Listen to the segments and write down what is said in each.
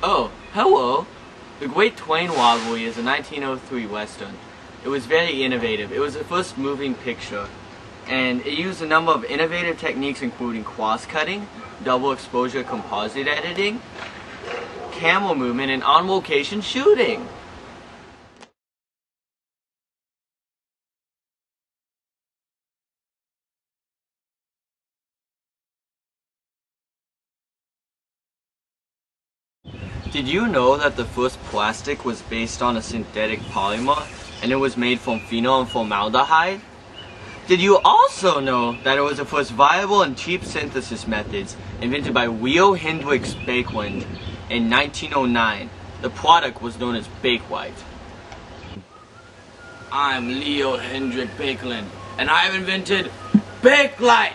Oh, hello! The Great Twain Robbery is a 1903 Western. It was very innovative. It was the first moving picture, and it used a number of innovative techniques including cross-cutting, double exposure composite editing, camera movement, and on-location shooting. Did you know that the first plastic was based on a synthetic polymer and it was made from phenol and formaldehyde? Did you also know that it was the first viable and cheap synthesis methods invented by Leo Hendricks Baekeland in 1909? The product was known as Bakelite. I'm Leo Hendricks Baekeland and I have invented Bakelite!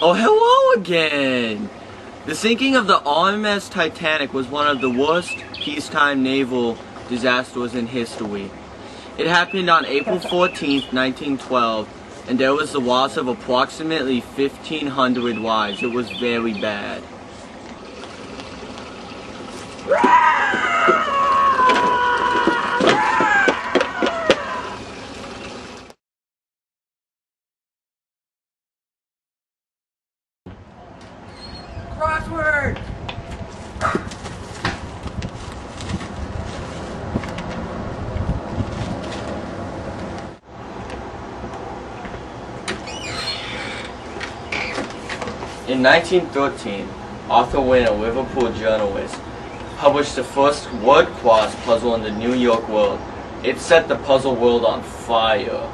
Oh, hello again! The sinking of the RMS Titanic was one of the worst peacetime naval disasters in history. It happened on April 14th, 1912, and there was the loss of approximately 1,500 lives. It was very bad. Crossword! In 1913, Arthur Wynne, a Liverpool journalist, published the first word cross puzzle in the New York World. It set the puzzle world on fire.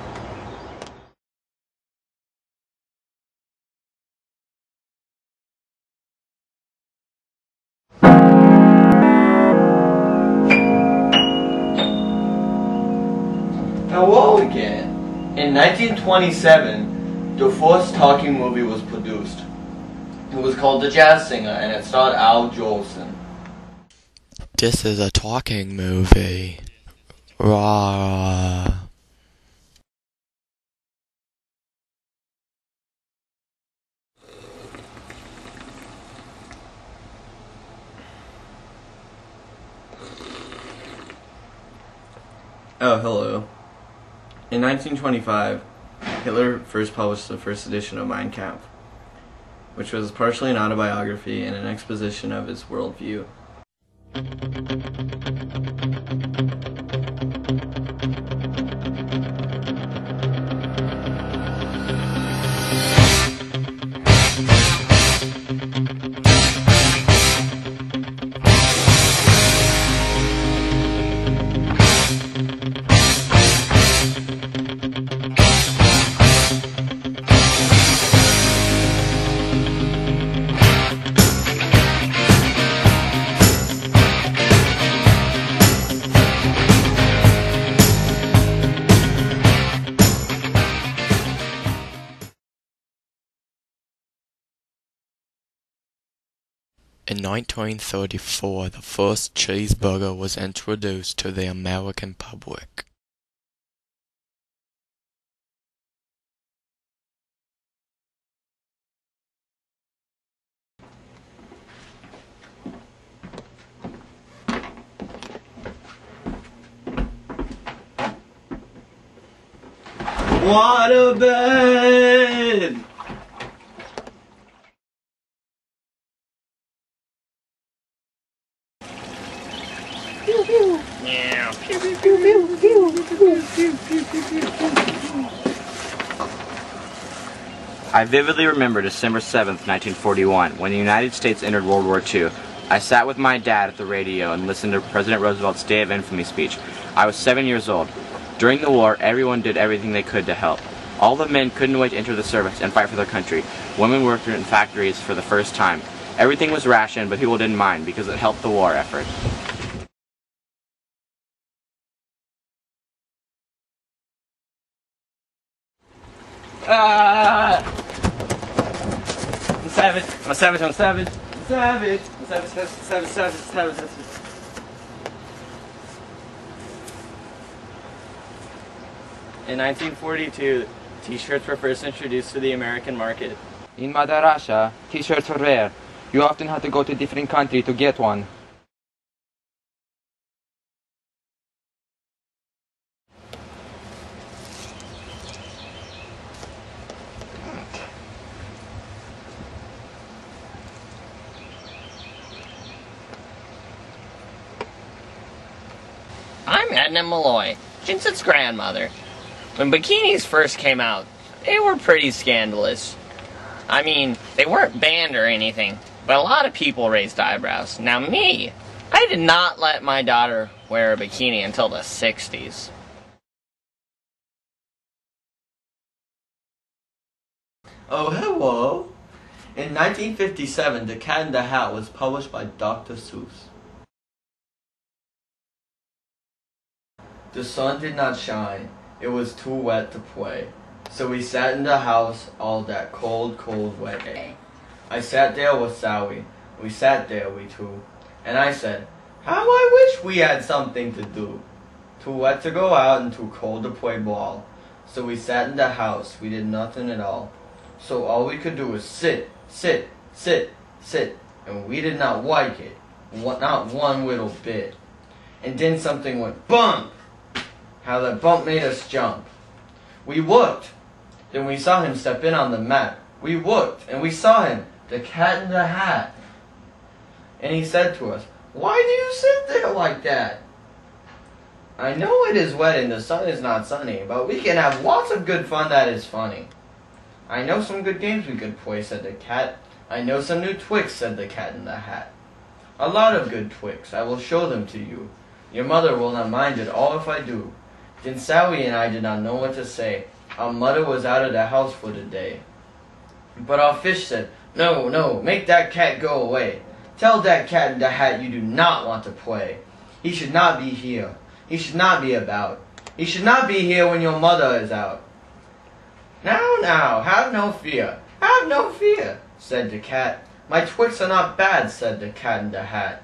Hello again. In 1927, the first talking movie was produced. It was called The Jazz Singer, and it starred Al Jolson. This is a talking movie. Rah. Oh, hello. In 1925, Hitler first published the first edition of Mein Kampf, which was partially an autobiography and an exposition of his worldview. In 1934, the first cheeseburger was introduced to the American public. Waterbed! I vividly remember December 7th, 1941, when the United States entered World War II. I sat with my dad at the radio and listened to President Roosevelt's Day of Infamy speech. I was 7 years old. During the war, everyone did everything they could to help. All the men couldn't wait to enter the service and fight for their country. Women worked in factories for the first time. Everything was rationed, but people didn't mind because it helped the war effort. I'm savage. I'm a savage. I'm a savage. I'm savage. I'm savage. Savage. Savage. Savage. Savage. In 1942, T-shirts were first introduced to the American market? In Mother Russia, t-shirts were rare. You often had to go to a different country to get one. I'm Edna Malloy, Vincent's grandmother. When bikinis first came out, they were pretty scandalous. I mean, they weren't banned or anything, but a lot of people raised eyebrows. Now me, I did not let my daughter wear a bikini until the 60s. Oh, hello. In 1957, The Cat in the Hat was published by Dr. Seuss. The sun did not shine. It was too wet to play. So we sat in the house all that cold, cold, wet day. I sat there with Sally. We sat there, we two. And I said, how I wish we had something to do. Too wet to go out and too cold to play ball. So we sat in the house. We did nothing at all. So all we could do was sit, sit, sit, sit. And we did not like it. Not one little bit. And then something went bump. How that bump made us jump. We looked. Then we saw him step in on the mat. We looked, and we saw him, the Cat in the Hat. And he said to us, why do you sit there like that? I know it is wet and the sun is not sunny, but we can have lots of good fun that is funny. I know some good games we could play, said the cat. I know some new tricks, said the Cat in the Hat. A lot of good tricks. I will show them to you. Your mother will not mind at all if I do. Then Sally and I did not know what to say. Our mother was out of the house for the day. But our fish said, no, no, make that cat go away. Tell that Cat in the Hat you do not want to play. He should not be here. He should not be about. He should not be here when your mother is out. Now, now, have no fear. Have no fear, said the cat. My tricks are not bad, said the Cat in the Hat.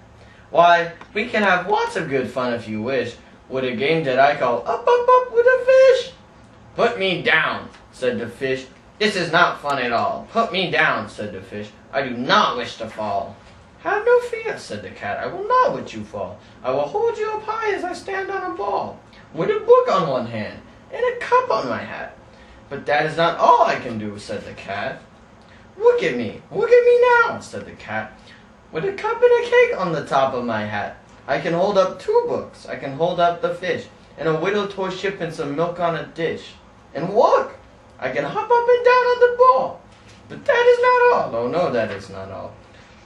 Why, we can have lots of good fun if you wish, with a game that I call Up, Up, Up with a Fish. Put me down, said the fish. This is not fun at all. Put me down, said the fish. I do not wish to fall. Have no fear, said the cat. I will not let you fall. I will hold you up high as I stand on a ball, with a book on one hand and a cup on my hat. But that is not all I can do, said the cat. Look at me now, said the cat. With a cup and a cake on the top of my hat. I can hold up 2 books. I can hold up the fish, and a little toy ship and some milk on a dish. And look, I can hop up and down on the ball. But that is not all. Oh no, that is not all.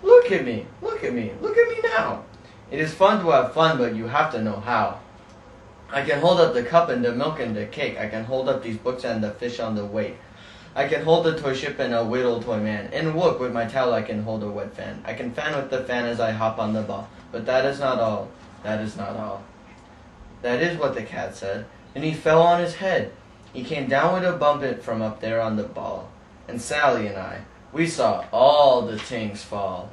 Look at me, look at me, look at me now. It is fun to have fun, but you have to know how. I can hold up the cup and the milk and the cake. I can hold up these books and the fish on the weight. I can hold the toy ship and a little toy man. And look, with my towel I can hold a wet fan. I can fan with the fan as I hop on the ball. But that is not all. That is not all. That is what the cat said. And he fell on his head. He came down with a bump it from up there on the ball. And Sally and I, we saw all the things fall.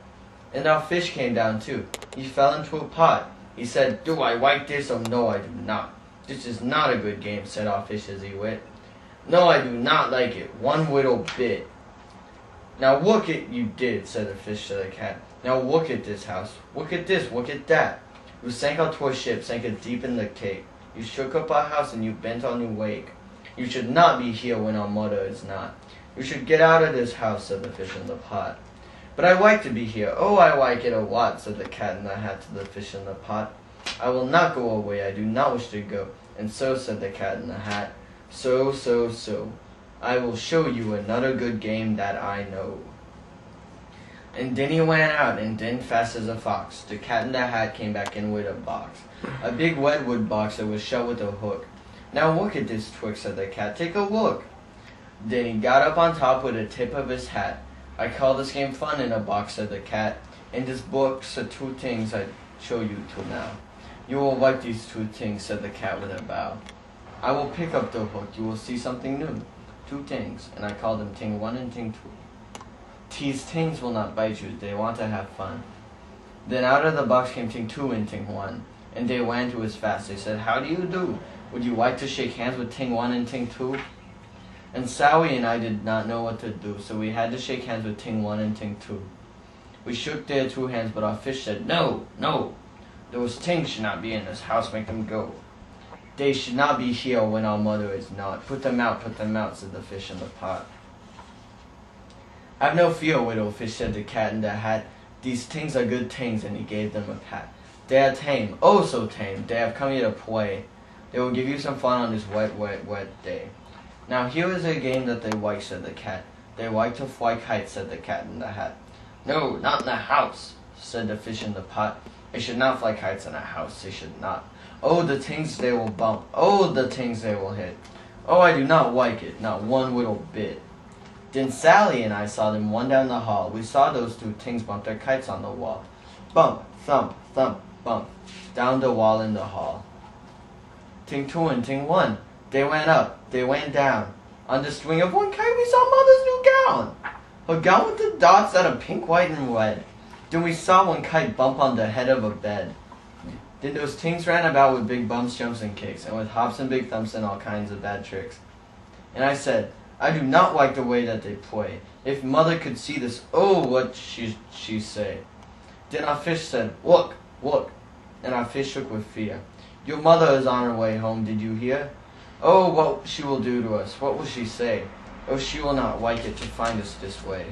And our fish came down too. He fell into a pot. He said, do I like this? Oh no, I do not. This is not a good game, said our fish as he went. No, I do not like it, one little bit. Now look at you did, said the fish to the cat. Now look at this house. Look at this, look at that. You sank our toy ship, sank it deep in the cake. You shook up our house and you bent on your wake. You should not be here when our mother is not. You should get out of this house, said the fish in the pot. But I like to be here. Oh, I like it a lot, said the Cat in the Hat to the fish in the pot. I will not go away. I do not wish to go. And so, said the Cat in the Hat, so, I will show you another good game that I know. And then he went out, and then fast as a fox, the Cat in the Hat came back in with a box. A big redwood box that was shut with a hook. Now look at this trick, said the cat. Take a look. Then he got up on top with the tip of his hat. I call this game fun in a box, said the cat. In this book are 2 things I show you to now. You will like these 2 things, said the cat with a bow. I will pick up the hook. You will see something new. 2 things, and I call them Ting 1 and Ting 2. These things will not bite you. They want to have fun. Then out of the box came Ting 2 and Ting 1, and they ran to us fast. They said, how do you do? Would you like to shake hands with Ting 1 and Ting 2? And Sally and I did not know what to do, so we had to shake hands with Ting 1 and Ting 2. We shook their 2 hands, but our fish said, "No, no. Those Tings should not be in this house, make them go. They should not be here when our mother is not. Put them out, said the fish in the pot. Have no fear, widow fish, said the cat in the hat. These Tings are good Tings, and he gave them a pat. They are tame, oh so tame, they have come here to play. They will give you some fun on this wet, wet, wet day. Now here is a game that they like, said the cat. They like to fly kites, said the cat in the hat. No, not in the house, said the fish in the pot. They should not fly kites in a house, they should not. Oh, the Tings they will bump, oh, the Tings they will hit. Oh, I do not like it, not one little bit. Then Sally and I saw them one down the hall. We saw those 2 Tings bump their kites on the wall. Bump, thump, thump, bump, down the wall in the hall. Ting 2 and Ting 1, they went up, they went down. On the string of one kite we saw Mother's new gown. A gown with the dots that are pink, white, and red. Then we saw one kite bump on the head of a bed. Then those Tings ran about with big bumps, jumps, and kicks, and with hops and big thumps and all kinds of bad tricks. And I said, I do not like the way that they play. If Mother could see this, oh, what she say. Then our fish said, look, look. And our fish shook with fear. Your mother is on her way home, did you hear? Oh, what she will do to us, what will she say? Oh, she will not like it to find us this way.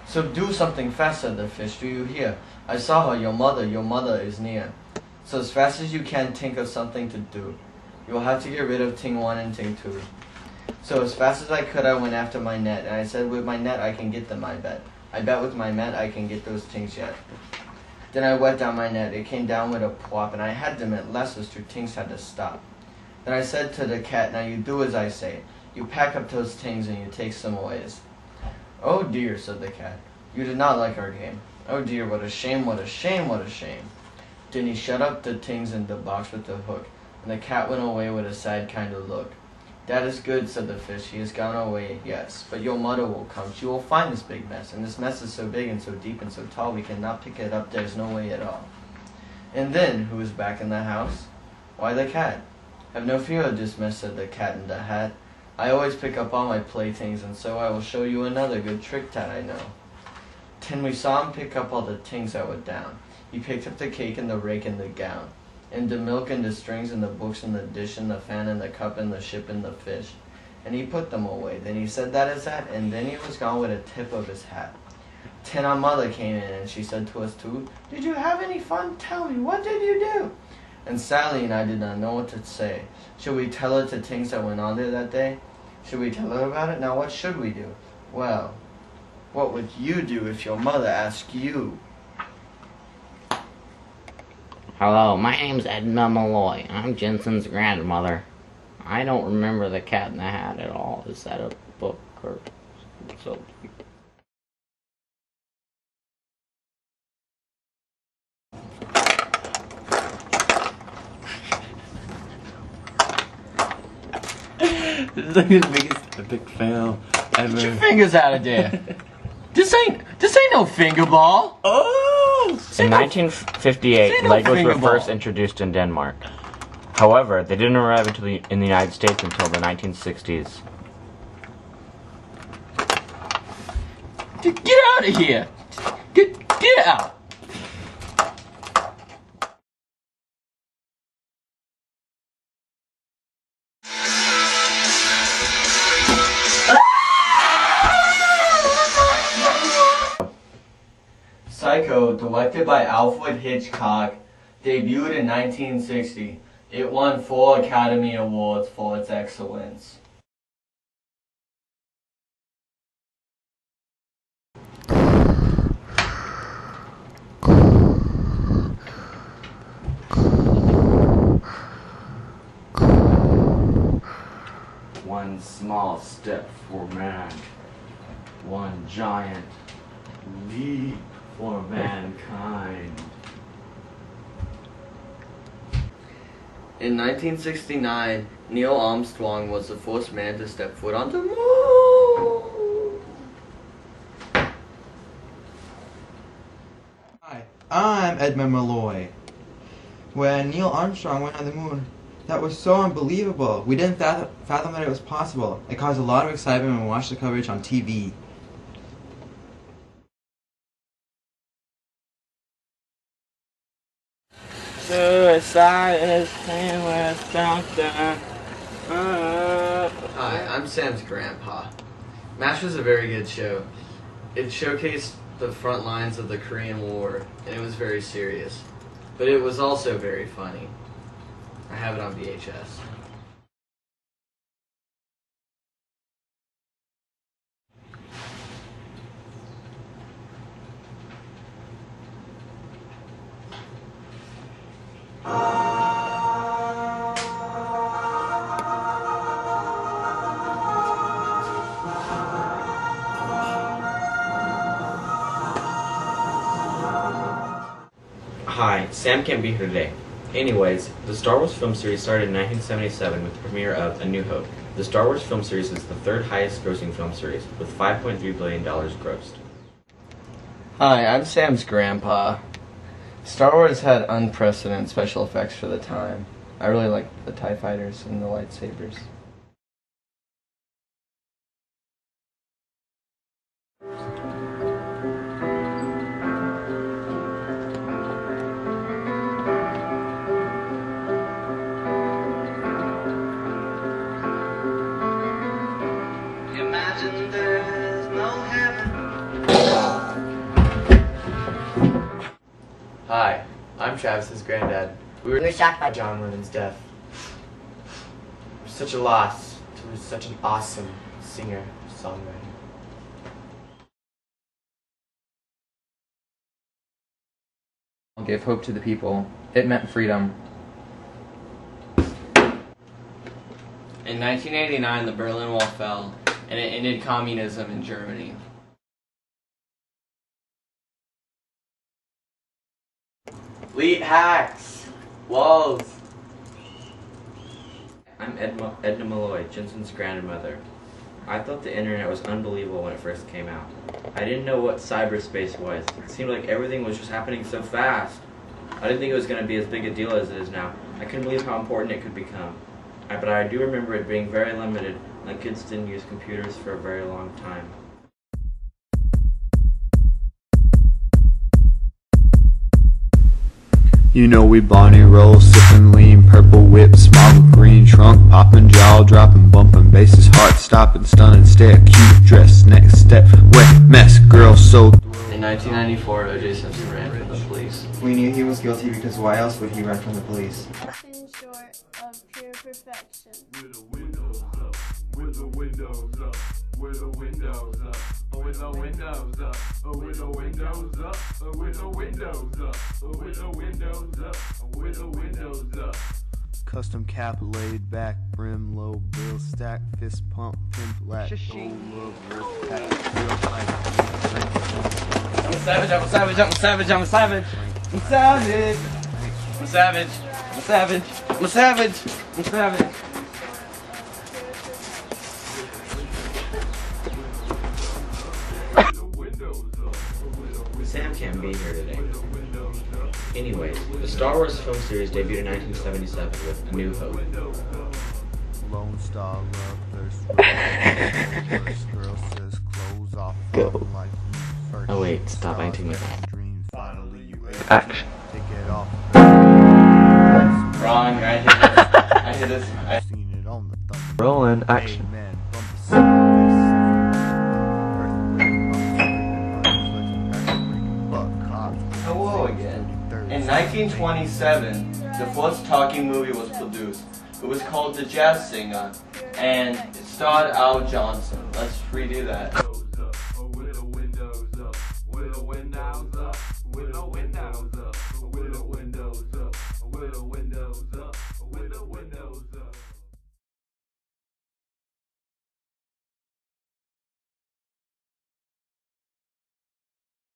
So do something fast, said the fish, do you hear? I saw her, your mother is near. So as fast as you can, think of something to do. You will have to get rid of Ting 1 and Ting 2. So as fast as I could, I went after my net, and I said, with my net I can get them, I bet. I bet with my net I can get those Tings yet. Then I let down my net, it came down with a plop, and I had them at last, those 2 Tings had to stop. Then I said to the cat, now you do as I say. You pack up those Tings and you take some ways. Oh dear, said the cat, you did not like our game. Oh dear, what a shame, what a shame, what a shame. Then he shut up the Tings in the box with the hook, and the cat went away with a sad kind of look. That is good, said the fish, he has gone away, yes, but your mother will come, she will find this big mess, and this mess is so big and so deep and so tall we cannot pick it up, there's no way at all. And then, who is back in the house? Why, the cat. Have no fear of this mess, said the cat in the hat. I always pick up all my playthings, and so I will show you another good trick that I know. Then we saw him pick up all the Tings that were down. He picked up the cake and the rake and the gown, and the milk and the strings and the books and the dish and the fan and the cup and the ship and the fish. And he put them away. Then he said that is that, and then he was gone with a tip of his hat. Then our mother came in, and she said to us 2, did you have any fun? Tell me, what did you do? And Sally and I did not know what to say. Should we tell her the things that went on there that day? Should we tell her about it? Now what should we do? Well, what would you do if your mother asked you? Hello, my name's Edna Malloy. I'm Jensen's grandmother. I don't remember the Cat in the Hat at all. Is that a book or something? This is like the biggest epic fail ever. Get your fingers out of there. This ain't no finger ball. Oh! In 1958, Legos were first introduced in Denmark. However, they didn't arrive in the United States until the 1960s. Get out of here. Get out. Psycho, directed by Alfred Hitchcock, debuted in 1960. It won 4 Academy Awards for its excellence. One small step for man, one giant leap for mankind. In 1969, Neil Armstrong was the first man to step foot on the moon. Hi, I'm Edmund Malloy. When Neil Armstrong went on the moon, That was so unbelievable. We didn't fathom that it was possible. It caused a lot of excitement when we watched the coverage on TV. Suicide is painless, doctor. Hi, I'm Sam's grandpa. MASH was a very good show. It showcased the front lines of the Korean War, and it was very serious. But it was also very funny. I have it on VHS. Hi, Sam can't be here today. Anyways, the Star Wars film series started in 1977 with the premiere of A New Hope. The Star Wars film series is the third highest grossing film series, with $5.3 billion grossed. Hi, I'm Sam's grandpa. Star Wars had unprecedented special effects for the time. I really liked the TIE fighters and the lightsabers. Imagine there's no heaven. Hi, I'm Travis's granddad. We were shocked by John Lennon's death. It was such a loss to such an awesome singer-songwriter. Gave hope to the people. It meant freedom. In 1989, the Berlin Wall fell, and it ended communism in Germany. Lead hacks! Walls! I'm Edna Malloy, Jensen's grandmother. I thought the internet was unbelievable when it first came out. I didn't know what cyberspace was. It seemed like everything was just happening so fast. I didn't think it was going to be as big a deal as it is now. I couldn't believe how important it could become. But I do remember it being very limited, and kids didn't use computers for a very long time. You know we Bonnie roll, sippin' lean, purple whip, smoggle green trunk, poppin', jaw droppin', bumpin', basses, heart stoppin', stunning stare, cute dress, next step, wet mess, girl so. In 1994, O.J. Simpson ran from the police. We knew he was guilty because why else would he run from the police? In short of pure perfection. With the windows up, with the windows up, with the windows up, with the windows up, with the windows up, with the windows up, with the windows up, with the windows up. Custom cap laid back, brim low, bill stack, fist pump, pimp lat, gold love, wolf pack, real tight. I'm a savage, I'm a savage, I'm a savage, I'm a savage. I'm savage. I'm savage. I'm savage. I'm savage. I'm savage. Sam can't be here today. Anyways, the Star Wars film series debuted in 1977 with A New Hope. Lone Star love thirst. First girl says clothes off. Go. Like first. Oh wait, stop acting with that. Dream finally you Action. take it off. Wrong, I hit this. I hit this. Seen it on the thunder. Rolling, action. Amen. Bump the surface. Hello again. In 1927, the first talking movie was produced. It was called The Jazz Singer, and it starred Al Johnson. Let's redo that.